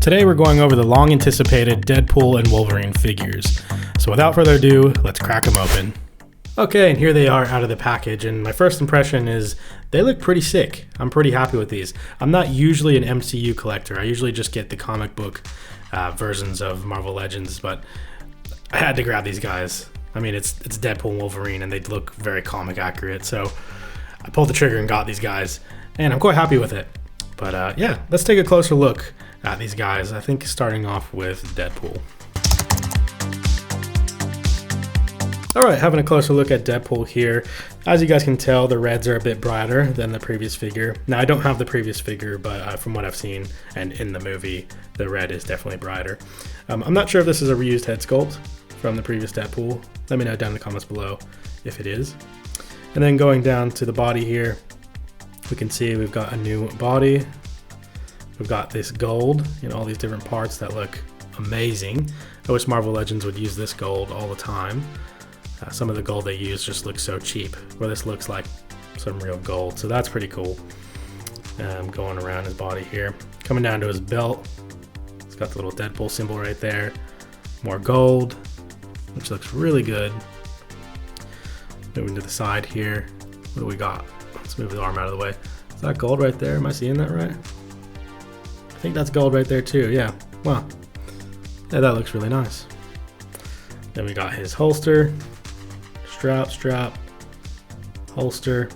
Today we're going over the long anticipated Deadpool and Wolverine figures. So without further ado, let's crack them open. Okay, and here they are out of the package, and my first impression is they look pretty sick. I'm pretty happy with these. I'm not usually an MCU collector. I usually just get the comic book versions of Marvel Legends, but I had to grab these guys. I mean, it's Deadpool and Wolverine, and they look very comic accurate, so I pulled the trigger and got these guys, and I'm quite happy with it. But yeah, let's take a closer look at these guys. I think starting off with Deadpool. Alright, having a closer look at Deadpool here. As you guys can tell, the reds are a bit brighter than the previous figure. Now, I don't have the previous figure, but from what I've seen and in the movie, the red is definitely brighter. I'm not sure if this is a reused head sculpt from the previous Deadpool. Let me know down in the comments below if it is. And then going down to the body here, we can see we've got a new body. We've got this gold, all these different parts that look amazing. I wish Marvel Legends would use this gold all the time. Some of the gold they use just looks so cheap, where this looks like some real gold, so that's pretty cool. Going around his body here. Coming down to his belt, it's got the little Deadpool symbol right there. More gold, which looks really good. Moving to the side here, what do we got? Let's move the arm out of the way. Is that gold right there? Am I seeing that right? I think that's gold right there too, yeah. Wow. Yeah, that looks really nice. Then we got his holster. Strap, holster,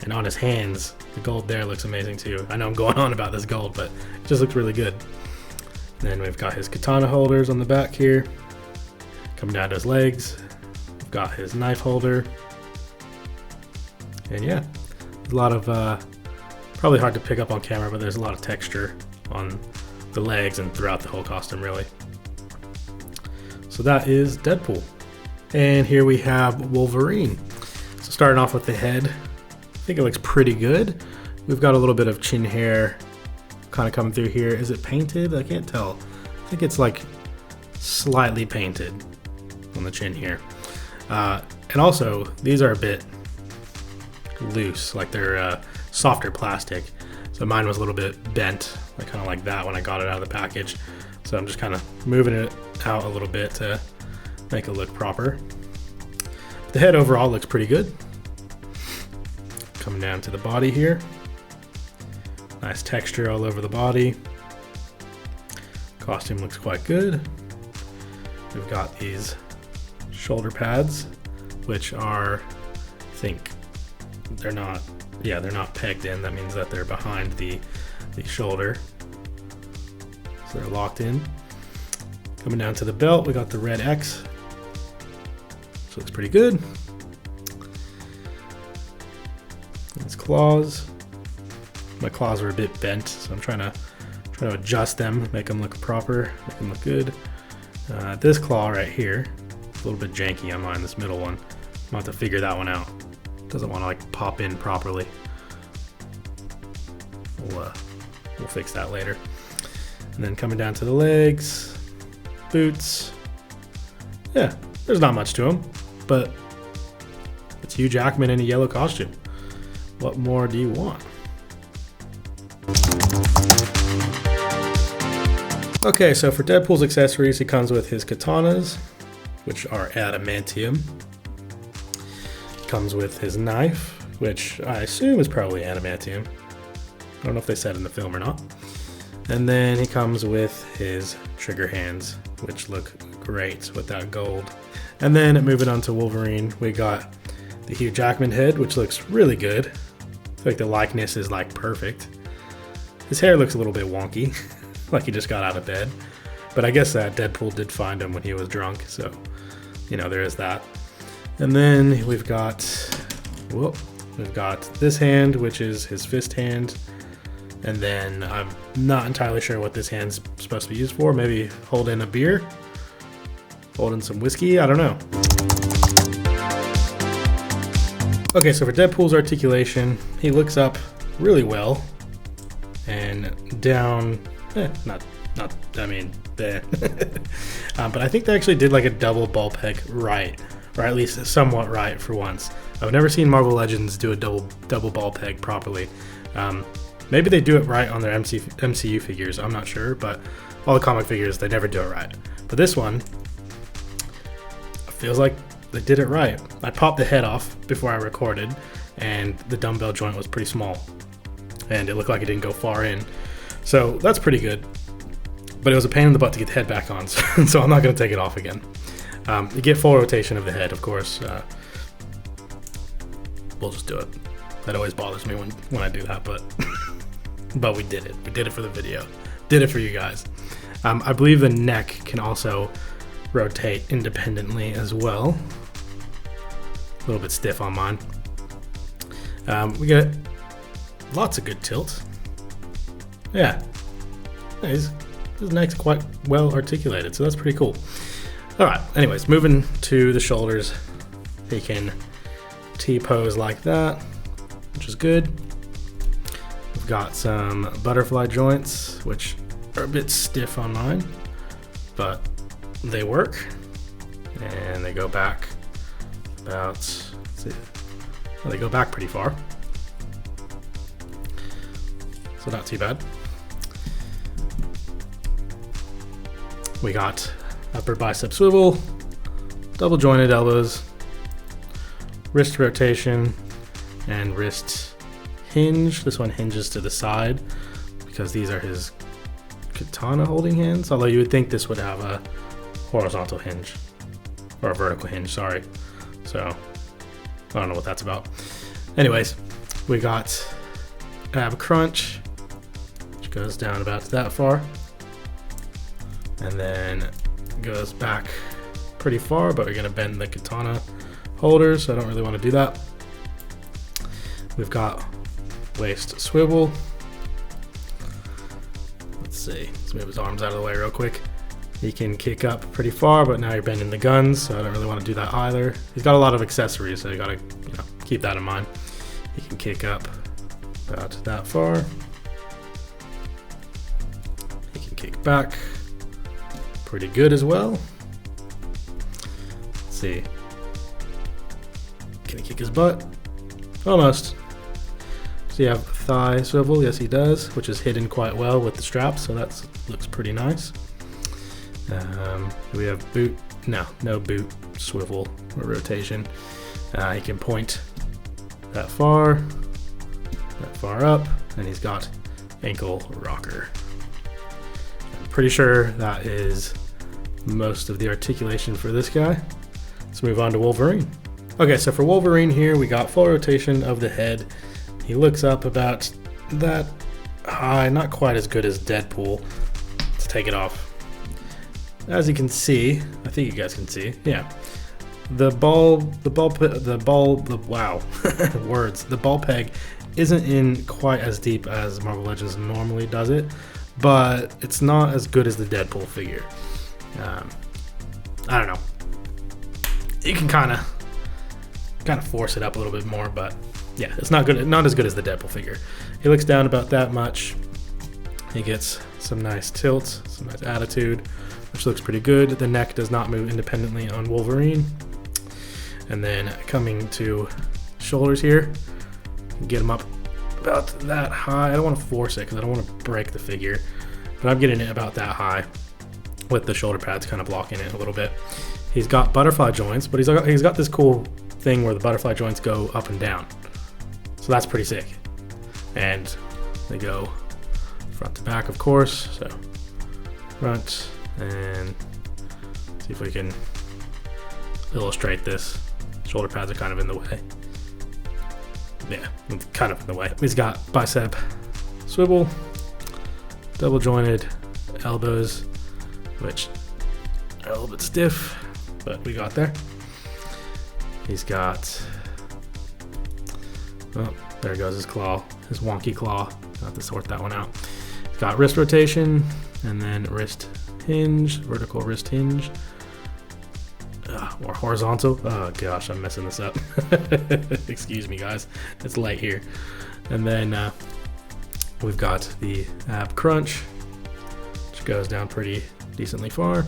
and on his hands, the gold there looks amazing too. I know I'm going on about this gold, but it just looks really good. And then we've got his katana holders on the back here. Coming down to his legs, we've got his knife holder. And yeah, there's a lot of, probably hard to pick up on camera, but there's a lot of texture on the legs and throughout the whole costume really. So that is Deadpool. And here we have Wolverine. So starting off with the head, I think it looks pretty good. We've got a little bit of chin hair kind of coming through here. Is it painted? I can't tell. I think it's like slightly painted on the chin here. And also, these are a bit loose, like they're softer plastic. So mine was a little bit bent, like kind of like that when I got it out of the package. So I'm just kind of moving it out a little bit to make it look proper. The head overall looks pretty good. Coming down to the body here. Nice texture all over the body. Costume looks quite good. We've got these shoulder pads, which are, I think, they're not pegged in. That means that they're behind the shoulder. So they're locked in. Coming down to the belt, we got the red X. Which looks pretty good. His claws. My claws are a bit bent, so I'm trying to adjust them, make them look proper, make them look good. This claw right here, a little bit janky on mine, this middle one. I'll have to figure that one out. Doesn't want to like pop in properly. We'll fix that later. And then coming down to the legs, boots. Yeah, there's not much to them, but it's Hugh Jackman in a yellow costume. What more do you want? Okay, so for Deadpool's accessories, he comes with his katanas, which are adamantium. He comes with his knife, which I assume is probably adamantium. I don't know if they said in the film or not. And then he comes with his trigger hands, which look great with that gold. And then moving on to Wolverine, we got the Hugh Jackman head, which looks really good. I feel like the likeness is like perfect. His hair looks a little bit wonky, like he just got out of bed. But I guess that Deadpool did find him when he was drunk, so there is that. And then we've got this hand, which is his fist hand. And then I'm not entirely sure what this hand's supposed to be used for. Maybe holding a beer? Holding some whiskey? I don't know. Okay, so for Deadpool's articulation, he looks up really well. And down, but I think they actually did like a double ball peg right, or at least somewhat right for once. I've never seen Marvel Legends do a double ball peg properly. Maybe they do it right on their MCU figures, I'm not sure, but all the comic figures, they never do it right. But this one, feels like they did it right. I popped the head off before I recorded, and the dumbbell joint was pretty small, and it looked like it didn't go far in. So that's pretty good, but it was a pain in the butt to get the head back on, so I'm not going to take it off again. You get full rotation of the head, of course. We'll just do it. That always bothers me when I do that, but but we did it. We did it for the video. Did it for you guys. I believe the neck can also rotate independently as well. A little bit stiff on mine. We get lots of good tilt. Yeah, his neck's quite well articulated, so that's pretty cool. All right, anyways, moving to the shoulders. He can T-pose like that, which is good. We've got some butterfly joints, which are a bit stiff on mine, but they work. And they go back about, let's see, well, they go back pretty far. So not too bad. We got upper bicep swivel, double jointed elbows, wrist rotation, and wrist hinge. This one hinges to the side because these are his katana holding hands, although you would think this would have a horizontal hinge, or a vertical hinge, sorry. So I don't know what that's about. Anyways, we got ab crunch, which goes down about that far, and then goes back pretty far, but we're gonna bend the katana holder, so I don't really want to do that. We've got waist swivel. Let's see, let's move his arms out of the way real quick. He can kick up pretty far, but now you're bending the guns, so I don't really want to do that either. He's got a lot of accessories, so you gotta, keep that in mind. He can kick up about that far. He can kick back pretty good as well. Let's see. Can he kick his butt? Almost. Does he have thigh swivel? Yes, he does, which is hidden quite well with the straps, so that looks pretty nice. We have boot. No boot swivel or rotation. He can point that far up, and he's got ankle rocker. I'm pretty sure that is most of the articulation for this guy. Let's move on to Wolverine. Okay, so for Wolverine here, we got full rotation of the head. He looks up about that high, not quite as good as Deadpool. Let's take it off. As you can see, I think you guys can see, yeah. The ball peg isn't in quite as deep as Marvel Legends normally does it, but it's not as good as the Deadpool figure. I don't know. You can kind of force it up a little bit more, but yeah, it's not as good as the Deadpool figure. He looks down about that much. He gets some nice tilt, some nice attitude, which looks pretty good. The neck does not move independently on Wolverine. And then coming to shoulders here, get him up about that high. I don't want to force it because I don't want to break the figure, but I'm getting it about that high with the shoulder pads kind of blocking it a little bit. He's got butterfly joints, but he's got this cool thing where the butterfly joints go up and down. So that's pretty sick. And they go front to back, of course. So front, and see if we can illustrate this. Shoulder pads are kind of in the way. Yeah, kind of in the way. He's got bicep swivel, double jointed elbows, which are a little bit stiff, but we got there. He's got, oh, there goes his claw, his wonky claw. I'll have to sort that one out. He's got wrist rotation, and then wrist hinge, vertical wrist hinge, or horizontal. Oh gosh, I'm messing this up. Excuse me, guys. It's late here. And then we've got the ab crunch, which goes down pretty decently far,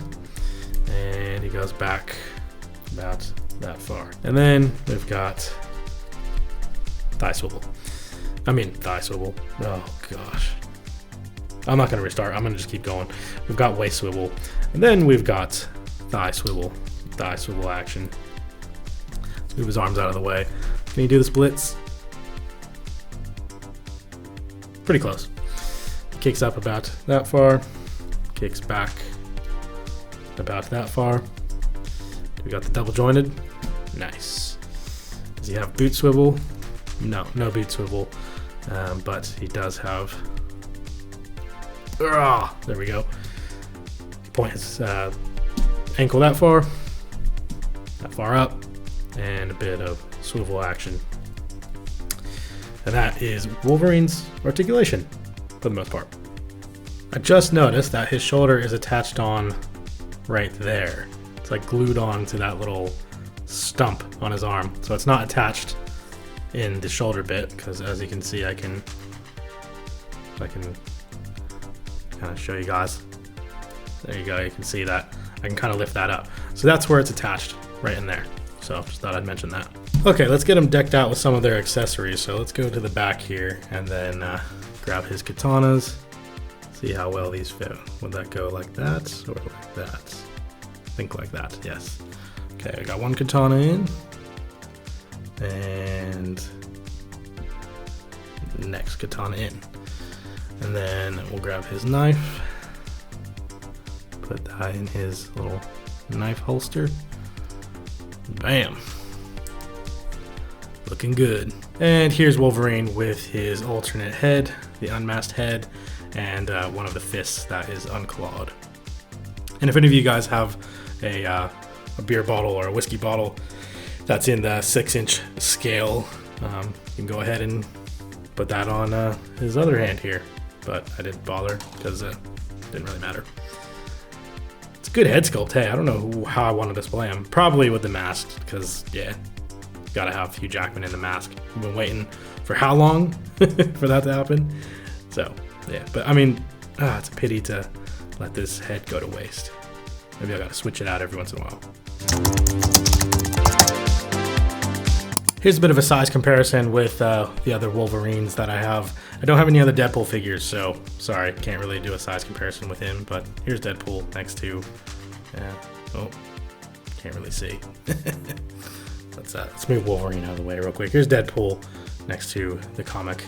and he goes back about that far. And then we've got thigh swivel. I mean, thigh swivel. Oh, gosh. I'm not going to restart. I'm going to just keep going. We've got waist swivel. And then we've got thigh swivel. Thigh swivel action. Let's move his arms out of the way. Can he do the splits? Pretty close. Kicks up about that far. Kicks back about that far. We got the double jointed. Nice. Does he have boot swivel? No, no boot swivel. But he does have... there we go. Point his ankle that far up, and a bit of swivel action. And that is Wolverine's articulation, for the most part. I just noticed that his shoulder is attached on right there. It's like glued on to that little stump on his arm. So it's not attached in the shoulder bit, because as you can see, I can kind of show you guys. There you go, you can see that. I can kind of lift that up. So that's where it's attached, right in there. So just thought I'd mention that. Okay, let's get them decked out with some of their accessories. So let's go to the back here and then grab his katanas. See how well these fit. Would that go like that or like that? I think like that, yes. Okay, I got one katana in. And next katana in. And then we'll grab his knife. Put that in his little knife holster. Bam. Looking good. And here's Wolverine with his alternate head, the unmasked head, and one of the fists that is unclawed. And if any of you guys have a beer bottle or a whiskey bottle that's in the 6-inch scale, you can go ahead and put that on his other hand here. But I didn't bother because it didn't really matter. It's a good head sculpt. Hey, I don't know how I want to display him. Probably with the mask, because yeah, gotta have Hugh Jackman in the mask. We've been waiting for how long for that to happen? So yeah, but I mean, it's a pity to let this head go to waste. Maybe I gotta switch it out every once in a while. Here's a bit of a size comparison with the other Wolverines that I have. I don't have any other Deadpool figures, so sorry, can't really do a size comparison with him, but here's Deadpool next to, oh, can't really see. Let's move Wolverine out of the way real quick. Here's Deadpool next to the comic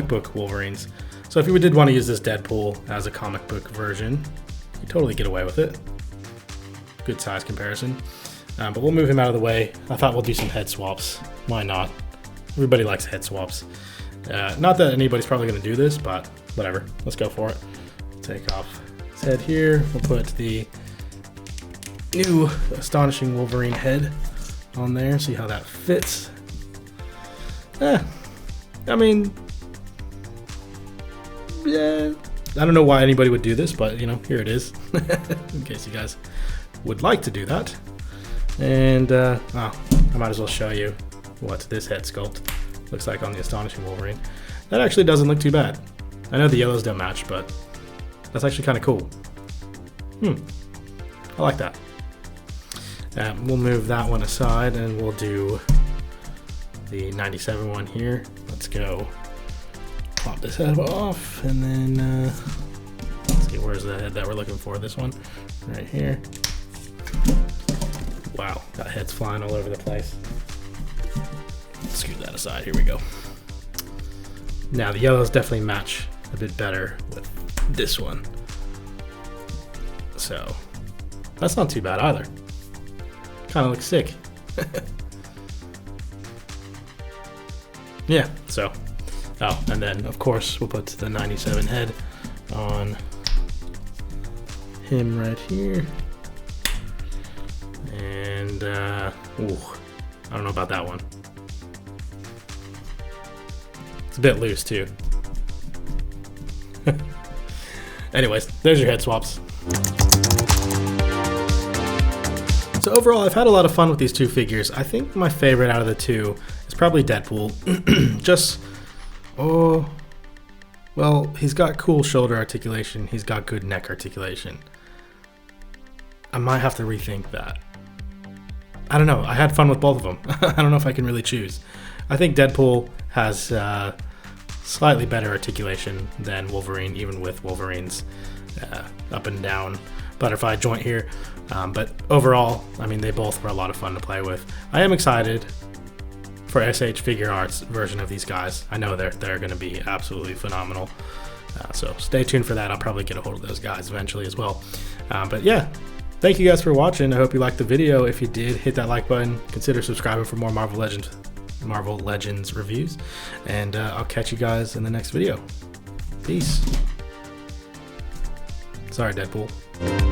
book Wolverines. So if you did want to use this Deadpool as a comic book version, you could totally get away with it. Good size comparison. But we'll move him out of the way. I thought we'll do some head swaps. Why not? Everybody likes head swaps. Not that anybody's probably going to do this, but whatever. Let's go for it. Take off his head here. We'll put the new Astonishing Wolverine head on there. See how that fits. I mean, yeah. I don't know why anybody would do this, but you know, here it is. In case you guys would like to do that. And I might as well show you what this head sculpt looks like on the Astonishing Wolverine. That actually doesn't look too bad. I know the yellows don't match, but that's actually kind of cool. I like that. We'll move that one aside and we'll do the 97 one here. Let's go pop this head off and then let's see, where's the head that we're looking for? This one right here. Wow, that head's flying all over the place. Scoot that aside, here we go. Now the yellows definitely match a bit better with this one. So, that's not too bad either. Kind of looks sick. Yeah, so, and then of course we'll put the 97 head on him right here. And, I don't know about that one. It's a bit loose too. Anyways, there's your head swaps. So overall, I've had a lot of fun with these two figures. I think my favorite out of the two is probably Deadpool. Well, he's got cool shoulder articulation. He's got good neck articulation. I might have to rethink that. I don't know. I had fun with both of them. I don't know if I can really choose. I think Deadpool has slightly better articulation than Wolverine, even with Wolverine's up and down butterfly joint here. But overall, I mean, they both were a lot of fun to play with. I am excited for SH Figure Arts version of these guys. I know they're going to be absolutely phenomenal. So stay tuned for that. I'll probably get a hold of those guys eventually as well. But yeah, thank you guys for watching. I hope you liked the video. If you did, hit that like button. Consider subscribing for more Marvel Legends reviews. And I'll catch you guys in the next video. Peace. Sorry, Deadpool.